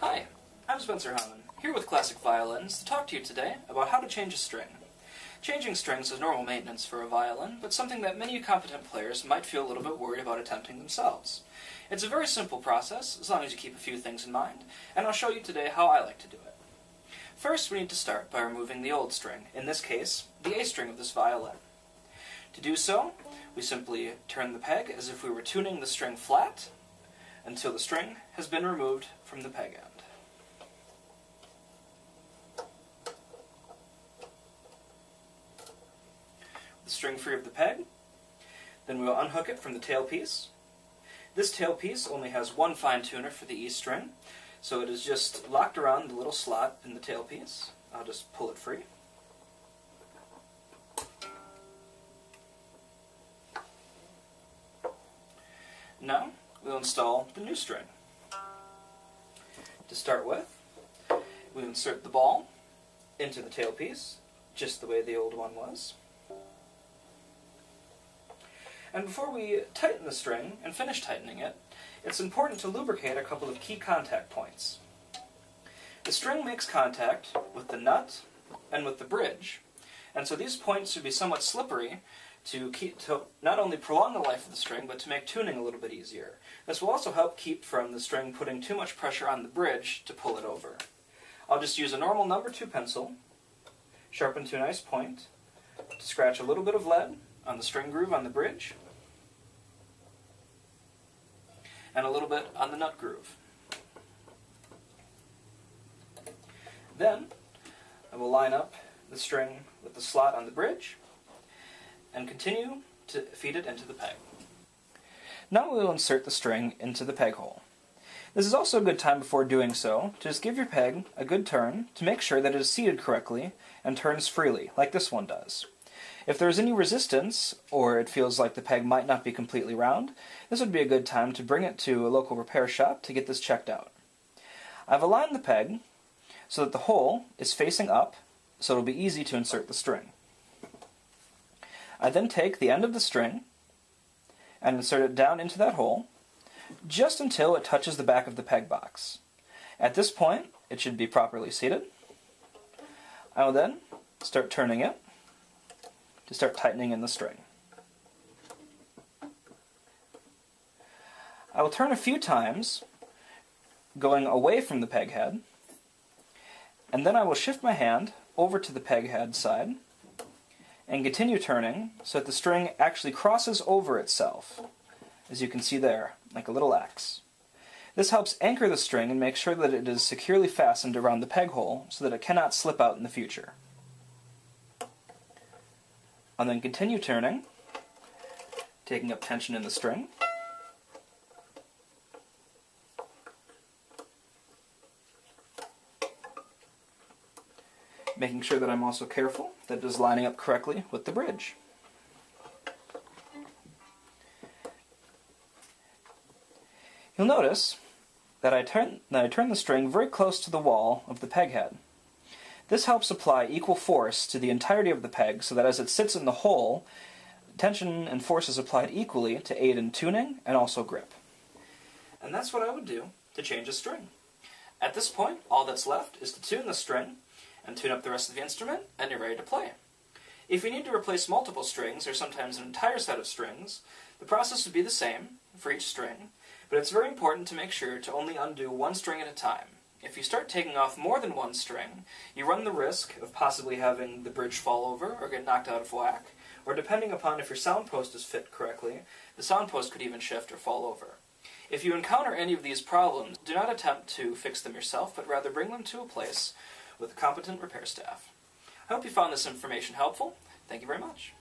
Hi, I'm Spencer Hamann, here with Classic Violins to talk to you today about how to change a string. Changing strings is normal maintenance for a violin, but something that many competent players might feel a little bit worried about attempting themselves. It's a very simple process, as long as you keep a few things in mind, and I'll show you today how I like to do it. First, we need to start by removing the old string, in this case, the A string of this violin. To do so, we simply turn the peg as if we were tuning the string flat until the string has been removed from the peg end. The string free of the peg, then we will unhook it from the tailpiece. This tailpiece only has one fine tuner for the E string, so it is just locked around the little slot in the tailpiece. I'll just pull it free. Now, we'll install the new string. To start with, we insert the ball into the tailpiece, just the way the old one was. And before we tighten the string and finish tightening it, it's important to lubricate a couple of key contact points. The string makes contact with the nut and with the bridge, and so these points should be somewhat slippery to not only prolong the life of the string, but to make tuning a little bit easier. This will also help keep from the string putting too much pressure on the bridge to pull it over. I'll just use a normal number 2 pencil, sharpened to a nice point, to scratch a little bit of lead on the string groove on the bridge, and a little bit on the nut groove. Then, I will line up the string with the slot on the bridge, and continue to feed it into the peg. Now we will insert the string into the peg hole. This is also a good time before doing so to just give your peg a good turn to make sure that it is seated correctly and turns freely, like this one does. If there is any resistance, or it feels like the peg might not be completely round, this would be a good time to bring it to a local repair shop to get this checked out. I've aligned the peg so that the hole is facing up, so it will be easy to insert the string. I then take the end of the string and insert it down into that hole, just until it touches the back of the peg box. At this point, it should be properly seated. I will then start turning it to start tightening in the string. I will turn a few times, going away from the peg head, and then I will shift my hand over to the peg head side and continue turning so that the string actually crosses over itself, as you can see there, like a little X. This helps anchor the string and make sure that it is securely fastened around the peg hole so that it cannot slip out in the future. I'll then continue turning, taking up tension in the string, making sure that I'm also careful that it is lining up correctly with the bridge. You'll notice that I turn the string very close to the wall of the peg head. This helps apply equal force to the entirety of the peg so that as it sits in the hole, tension and force is applied equally to aid in tuning and also grip. And that's what I would do to change a string. At this point, all that's left is to tune the string and tune up the rest of the instrument, and you're ready to play. If you need to replace multiple strings, or sometimes an entire set of strings, the process would be the same for each string, but it's very important to make sure to only undo one string at a time. If you start taking off more than one string, you run the risk of possibly having the bridge fall over or get knocked out of whack, or depending upon if your sound post is fit correctly, the sound post could even shift or fall over. If you encounter any of these problems, do not attempt to fix them yourself, but rather bring them to a place with a competent repair staff. I hope you found this information helpful. Thank you very much.